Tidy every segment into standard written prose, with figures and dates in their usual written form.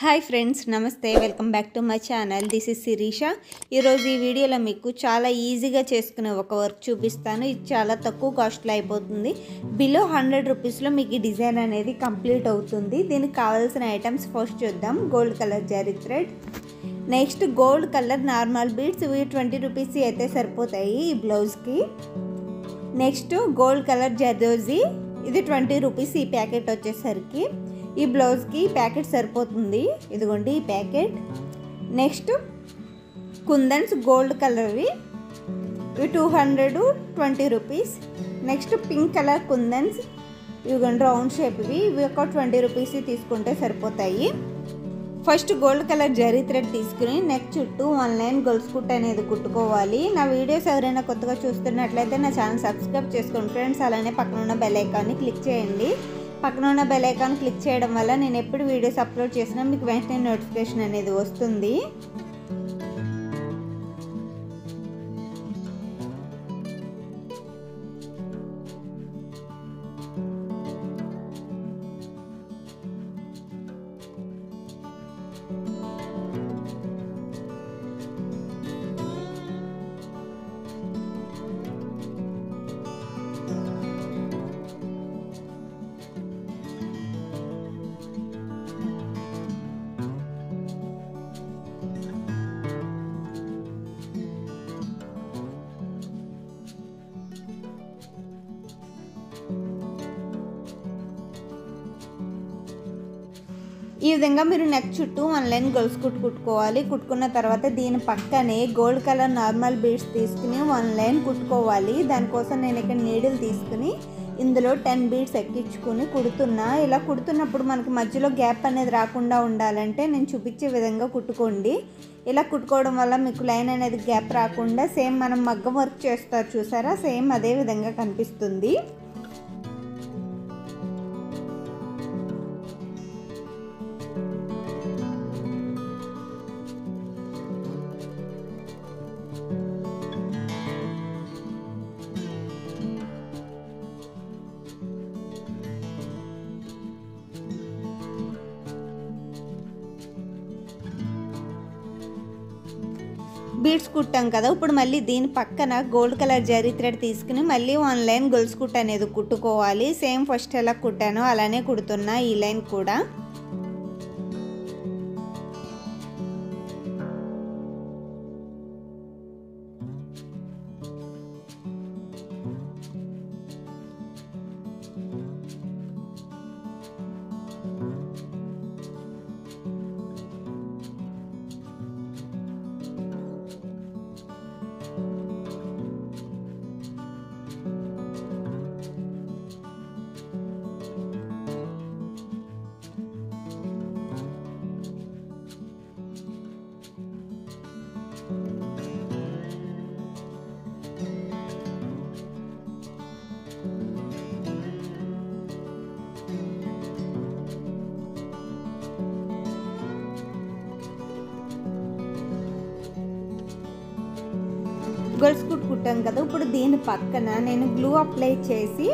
Hi friends, నమస్తే. Welcome back to my channel. This is Shirisha. ఈరోజు ఈ వీడియోలో మీకు చాలా ఈజీగా చేసుకునే ఒక వర్క్ చూపిస్తాను. ఇది చాలా తక్కువ కాస్ట్లో అయిపోతుంది. బిలో 100 రూపీస్లో మీకు ఈ డిజైన్ అనేది కంప్లీట్ అవుతుంది. దీనికి కావాల్సిన ఐటమ్స్ ఫస్ట్ చూద్దాం. Gold colour zari thread, next gold colour normal beads, ఇవి 20 రూపీస్ అయితే సరిపోతాయి ఈ బ్లౌజ్కి. నెక్స్ట్ గోల్డ్ కలర్ జర్దోజీ, ఇది 20 రూపీస్ ఈ ప్యాకెట్ వచ్చేసరికి. ఈ బ్లౌజ్కి ప్యాకెట్ సరిపోతుంది. ఇదిగోండి ఈ ప్యాకెట్. నెక్స్ట్ కుందన్స్ గోల్డ్ కలర్వి, ఇవి 220 రూపీస్. నెక్స్ట్ పింక్ కలర్ కుందన్స్, ఇవిగోండి రౌండ్ షేప్వి, ఇవి ఒక 20 రూపీస్ తీసుకుంటే సరిపోతాయి. First gold colour zari thread తీసుకుని నెక్ చుట్టూ 1 లైన్ గొలుసు కుట్టు అనేది కుట్టుకోవాలి. నా వీడియోస్ ఎవరైనా కొత్తగా చూస్తున్నట్లయితే నా ఛానల్ సబ్స్క్రైబ్ చేసుకోండి ఫ్రెండ్స్. అలానే పక్కన ఉన్న బెల్ ఐకాన్ని క్లిక్ చేయండి. పక్కన ఉన్న బెల్ ఐకాన్ క్లిక్ చేయడం వల్ల నేను ఎప్పుడు వీడియోస్ అప్లోడ్ చేసినా మీకు వెంటనే నోటిఫికేషన్ అనేది వస్తుంది. ఈ విధంగా మీరు నెక్ చుట్టూ 1 లైన్ గొలుసు కుట్టు కుట్టుకోవాలి. కుట్టుకున్న తర్వాత దీని పక్కనే గోల్డ్ కలర్ నార్మల్ బీడ్స్ తీసుకుని 1 లైన్ కుట్టుకోవాలి. దానికోసం నేను ఇక్కడ నీడిల్ తీసుకుని ఇందులో 10 బీడ్స్ ఎక్కించుకుని కుడుతున్నా. ఇలా కుడుతున్నప్పుడు మనకి మధ్యలో గ్యాప్ అనేది రాకుండా ఉండాలంటే నేను చూపించే విధంగా కుట్టుకోండి. ఇలా కుట్టుకోవడం వల్ల మీకు లైన్ అనేది గ్యాప్ రాకుండా సేమ్ మనం మగ్గం వర్క్ చేస్తారు చూసారా, సేమ్ అదే విధంగా కనిపిస్తుంది. బీడ్స్ కుట్టాం కదా, ఇప్పుడు మళ్ళీ దీని పక్కన గోల్డ్ కలర్ జరీ థ్రెడ్ తీసుకుని మళ్ళీ 1 లైన్ గొలుసు కుట్టు అనేది కుట్టుకోవాలి. సేమ్ ఫస్ట్ ఎలా కుట్టానో అలానే కుడుతున్నా ఈ లైన్ కూడా. గొలుసు కుట్టు కుట్టాం కదా, ఇప్పుడు దీని పక్కన నేను గ్లూ అప్లై చేసి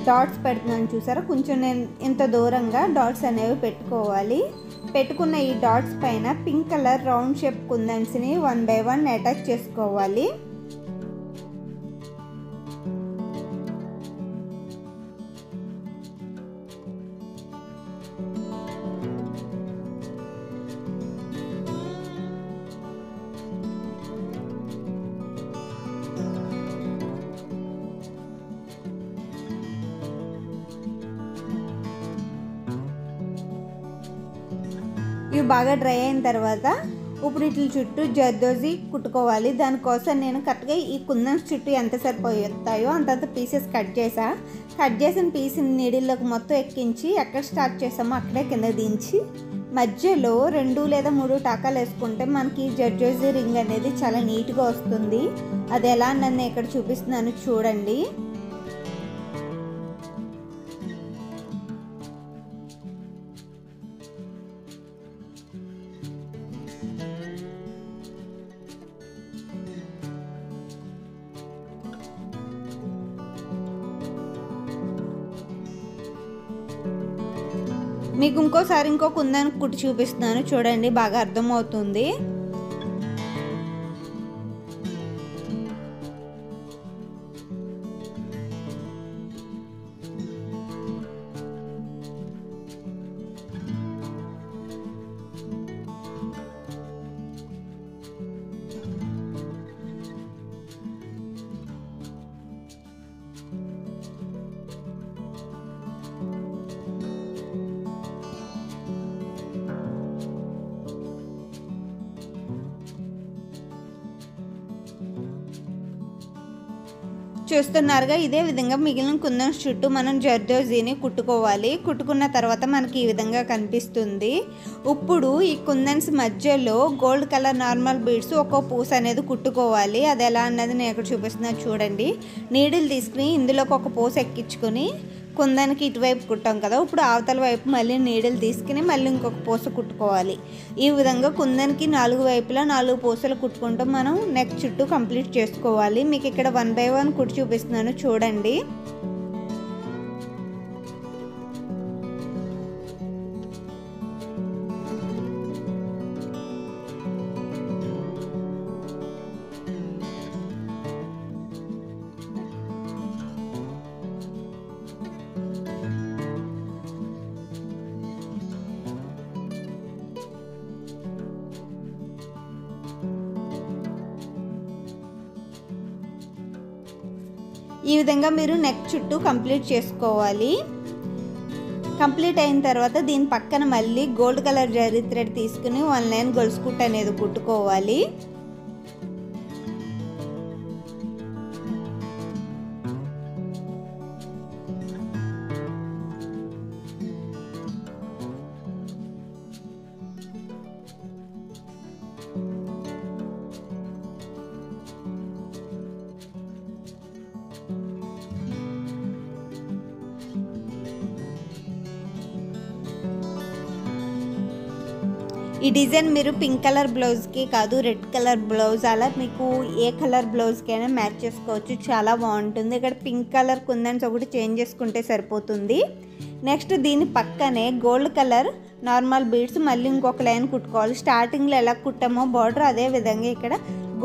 డాట్స్ పెడుతున్నాను చూసారా. కొంచెం నేను ఇంత దూరంగా డాట్స్ అనేవి పెట్టుకోవాలి. పెట్టుకున్న ఈ డాట్స్ పైన పింక్ కలర్ రౌండ్ షేప్ కుందన్స్ని 1 బై 1 అటాచ్ చేసుకోవాలి. ఇవి బాగా డ్రై అయిన తర్వాత ఇప్పుడు వీటి చుట్టూ జర్దోజీ కుట్టుకోవాలి. దానికోసం నేను కరెక్ట్గా ఈ కుందన్స్ చుట్టూ ఎంత సరిపోతాయో అంతంత పీసెస్ కట్ చేసిన పీస్ నీడిల్లోకి మొత్తం ఎక్కించి ఎక్కడ స్టార్ట్ చేసామో అక్కడే కింద దించి మధ్యలో 2 లేదా 3 టాకాలు వేసుకుంటే మనకి జర్దోజీ రింగ్ అనేది చాలా నీట్గా వస్తుంది. అది ఎలా నన్ను ఇక్కడ చూపిస్తున్నాను చూడండి. మీకు ఇంకోసారి ఇంకో కుందన్ కుట్టి చూపిస్తున్నాను చూడండి, బాగా అర్థమవుతుంది. చూస్తున్నారుగా, ఇదే విధంగా మిగిలిన కుందన్స్ చుట్టూ మనం జర్దోజీని కుట్టుకోవాలి. కుట్టుకున్న తర్వాత మనకి ఈ విధంగా కనిపిస్తుంది. ఇప్పుడు ఈ కుందన్స్ మధ్యలో గోల్డ్ కలర్ నార్మల్ బీడ్స్ ఒక్కో పూస అనేది కుట్టుకోవాలి. అది ఎలా అన్నది నేను ఇక్కడ చూపిస్తున్నాను చూడండి. నీడిల్ తీసుకుని ఇందులోకి ఒక పూస ఎక్కించుకొని కుందనికి ఇటువైపు కుట్టాం కదా, ఇప్పుడు అవతల వైపు మళ్ళీ నీడిల్ తీసుకుని మళ్ళీ ఇంకొక పూస కుట్టుకోవాలి. ఈ విధంగా కుందనికి 4 వైపులా 4 పూసలు కుట్టుకుంటూ మనం నెక్ చుట్టూ కంప్లీట్ చేసుకోవాలి. మీకు ఇక్కడ 1 బై 1 కుట్టి చూపిస్తున్నాను చూడండి. ఈ విధంగా మీరు నెక్ చుట్టూ కంప్లీట్ చేసుకోవాలి. కంప్లీట్ అయిన తర్వాత దీని పక్కన మళ్ళీ గోల్డ్ కలర్ జరీ థ్రెడ్ తీసుకుని 1 లైన్ గొలుసు కుట్టు అనేది కుట్టుకోవాలి. ఈ డిజైన్ మీరు పింక్ కలర్ బ్లౌజ్కి కాదు, రెడ్ కలర్ బ్లౌజ్ అలా మీకు ఏ కలర్ బ్లౌజ్కైనా మ్యాచ్ చేసుకోవచ్చు, చాలా బాగుంటుంది. ఇక్కడ పింక్ కలర్ కుందన్స్ ఒకటి చేంజ్ చేసుకుంటే సరిపోతుంది. నెక్స్ట్ దీని పక్కనే గోల్డ్ కలర్ నార్మల్ బీడ్స్ మళ్ళీ ఇంకొక లైన్ కుట్టుకోవాలి. స్టార్టింగ్లో ఎలా కుట్టామో బార్డర్ అదే విధంగా ఇక్కడ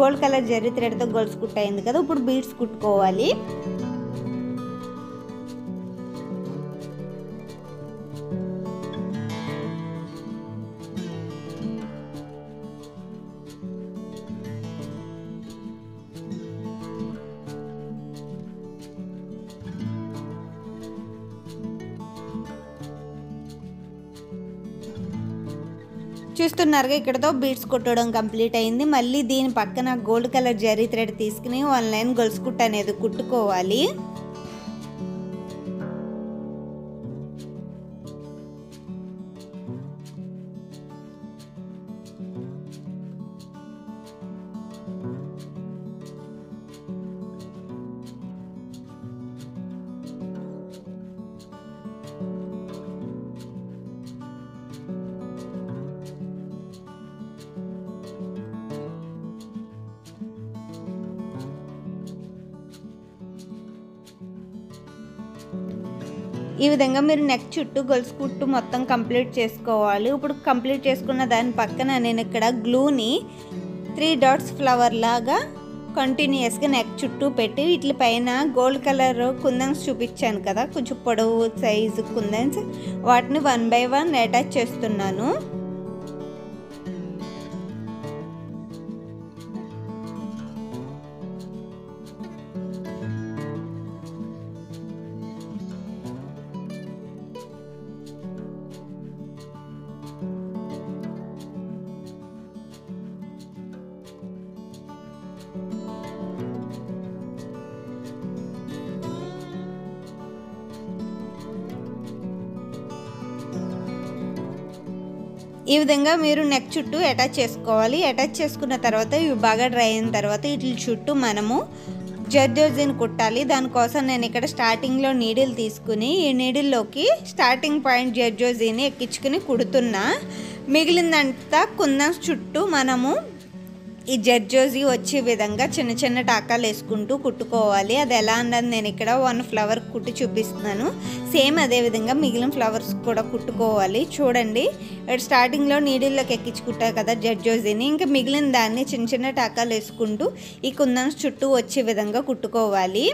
గోల్డ్ కలర్ జరీ థ్రెడ్తో గొలుసు కుట్టయింది కదా, ఇప్పుడు బీడ్స్ కుట్టుకోవాలి. చూస్తున్నారుగా, ఇక్కడతో బీడ్స్ కుట్టడం కంప్లీట్ అయింది. మళ్ళీ దీని పక్కన గోల్డ్ కలర్ జరీ థ్రెడ్ తీసుకుని 1 లైన్ గొలుసు కుట్టు అనేది కుట్టుకోవాలి. ఈ విధంగా మీరు నెక్ చుట్టూ గొలుసు కుట్టు మొత్తం కంప్లీట్ చేసుకోవాలి. ఇప్పుడు కంప్లీట్ చేసుకున్న దాని పక్కన నేను ఇక్కడ గ్లూని 3 డాట్స్ ఫ్లవర్ లాగా కంటిన్యూస్గా నెక్ చుట్టూ పెట్టి వీటి పైన గోల్డ్ కలర్ కుందన్స్ చూపించాను కదా, కొంచెం పొడవు సైజు కుందన్స్, వాటిని 1 బై 1 అటాచ్ చేస్తున్నాను. ఈ విధంగా మీరు నెక్ చుట్టూ అటాచ్ చేసుకోవాలి. అటాచ్ చేసుకున్న తర్వాత ఇవి బాగా డ్రై అయిన తర్వాత వీటి చుట్టూ మనము జర్దోజీని కుట్టాలి. దానికోసం నేను ఇక్కడ స్టార్టింగ్లో నీడిల్ తీసుకుని ఈ నీడిల్లోకి స్టార్టింగ్ పాయింట్ జర్దోజీని ఎక్కించుకుని కుడుతున్నా. మిగిలిందంతా కుందన్స్ చుట్టూ మనము ఈ జర్జోజీ వచ్చే విధంగా చిన్న చిన్న టాకాలు వేసుకుంటూ కుట్టుకోవాలి. అది ఎలా అన్నది నేను ఇక్కడ 1 ఫ్లవర్ కుట్టి చూపిస్తున్నాను. సేమ్ అదే విధంగా మిగిలిన ఫ్లవర్స్ కూడా కుట్టుకోవాలి. చూడండి, స్టార్టింగ్లో నీడిల్లోకి ఎక్కించి కుట్టా కదా జర్జోజీని, ఇంకా మిగిలిన దాన్ని చిన్న చిన్న టాకాలు వేసుకుంటూ ఈ కుందన్స్ చుట్టూ వచ్చే విధంగా కుట్టుకోవాలి.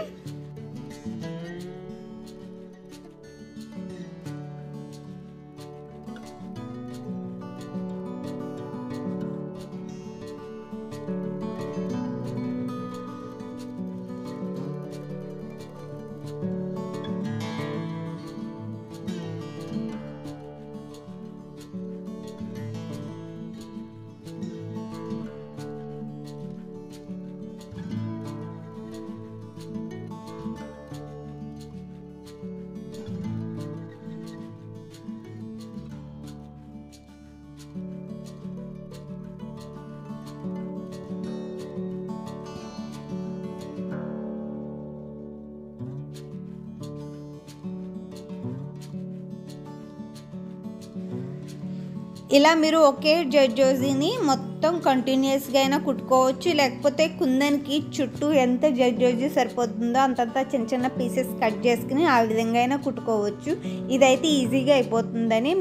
ఇలా మీరు ఒకే జర్జోజీని మొత్తం కంటిన్యూస్గా అయినా కుట్టుకోవచ్చు, లేకపోతే కుందన్కి చుట్టూ ఎంత జర్జోజీ సరిపోతుందో అంతంతా చిన్న చిన్న పీసెస్ కట్ చేసుకుని ఆ విధంగా అయినా కుట్టుకోవచ్చు. ఇదైతే ఈజీగా అయిపోతుందని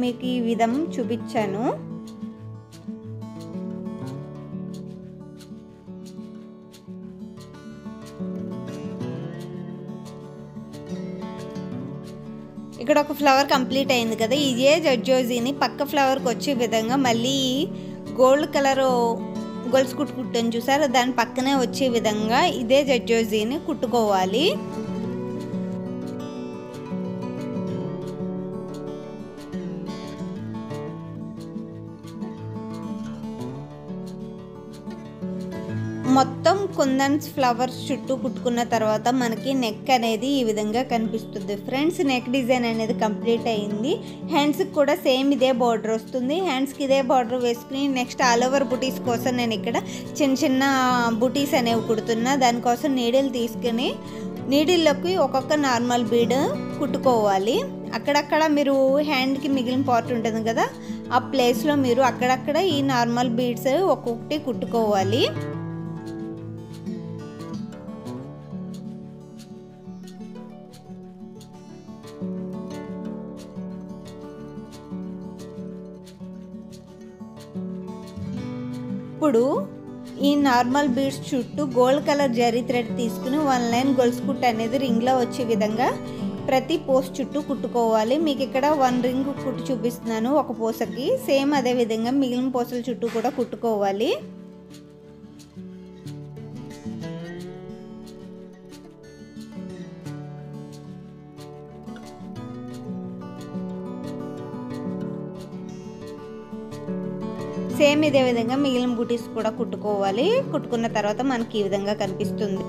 మీకు ఈ విధం చూపించాను. ఇక్కడ ఒక ఫ్లవర్ కంప్లీట్ అయింది కదా, ఇదే జర్జోజీని పక్క ఫ్లవర్కి వచ్చే విధంగా మళ్ళీ గోల్డ్ కలర్ గొలుసు కుట్టుకుంటాను చూసారా, దాని పక్కనే వచ్చే విధంగా ఇదే జర్జోజీని కుట్టుకోవాలి. మొత్తం కుందన్స్ ఫ్లవర్స్ చుట్టూ కుట్టుకున్న తర్వాత మనకి నెక్ అనేది ఈ విధంగా కనిపిస్తుంది. ఫ్రెండ్స్, నెక్ డిజైన్ అనేది కంప్లీట్ అయింది. హ్యాండ్స్కి కూడా సేమ్ ఇదే బార్డర్ వస్తుంది. హ్యాండ్స్కి ఇదే బార్డర్ వేసుకుని నెక్స్ట్ ఆల్ ఓవర్ బుటీస్ కోసం నేను ఇక్కడ చిన్న చిన్న బుటీస్ అనేవి కుడుతున్నా. దానికోసం నీడిల్ తీసుకుని నీడిల్లోకి ఒక్కొక్క నార్మల్ బీడ్ కుట్టుకోవాలి. అక్కడక్కడ మీరు హ్యాండ్కి మిగిలిన పార్ట్ ఉంటుంది కదా, ఆ ప్లేస్లో మీరు అక్కడక్కడ ఈ నార్మల్ బీడ్స్ ఒక్కొక్కటి కుట్టుకోవాలి. ఇప్పుడు ఈ నార్మల్ బీడ్స్ చుట్టూ గోల్డ్ కలర్ జరీ థ్రెడ్ తీసుకుని 1 లైన్ గొలుసు కుట్టు అనేది రింగ్లో వచ్చే విధంగా ప్రతి పోస్ట్ చుట్టూ కుట్టుకోవాలి. మీకు ఇక్కడ 1 రింగ్ కుట్టు చూపిస్తున్నాను ఒక పూసకి. సేమ్ అదే విధంగా మిగిలిన పూసల చుట్టూ కూడా కుట్టుకోవాలి. సేమ్ ఇదే విధంగా మిగిలిన బూటీస్ కూడా కుట్టుకోవాలి. కుట్టుకున్న తర్వాత మనకి ఈ విధంగా కనిపిస్తుంది.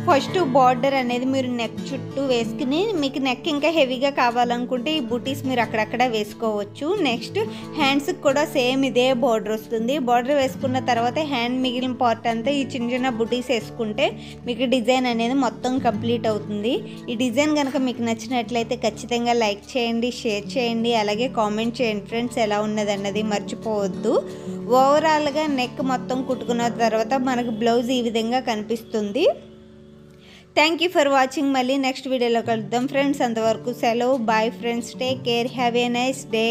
ఫస్ట్ బార్డర్ అనేది మీరు నెక్ చుట్టూ వేసుకుని, మీకు నెక్ ఇంకా హెవీగా కావాలనుకుంటే ఈ బూటీస్ మీరు అక్కడక్కడ వేసుకోవచ్చు. నెక్స్ట్ హ్యాండ్స్కి కూడా సేమ్ ఇదే బార్డర్ వస్తుంది. బార్డర్ వేసుకున్న తర్వాత హ్యాండ్ మిగిలిన పార్ట్ అంతా ఈ చిన్న చిన్న బూటీస్ వేసుకుంటే మీకు డిజైన్ అనేది మొత్తం కంప్లీట్ అవుతుంది. ఈ డిజైన్ కనుక మీకు నచ్చినట్లయితే ఖచ్చితంగా లైక్ చేయండి, షేర్ చేయండి, అలాగే కామెంట్ చేయండి ఫ్రెండ్స్, ఎలా ఉన్నది అన్నది మర్చిపోవద్దు. ఓవరాల్గా నెక్ మొత్తం కుట్టుకున్న తర్వాత మనకు బ్లౌజ్ ఈ విధంగా కనిపిస్తుంది. Thank you for watching. మళ్ళీ నెక్స్ట్ వీడియోలో కలుద్దాం ఫ్రెండ్స్. అంతవరకు సెలవు. Bye friends, take care, have a nice day.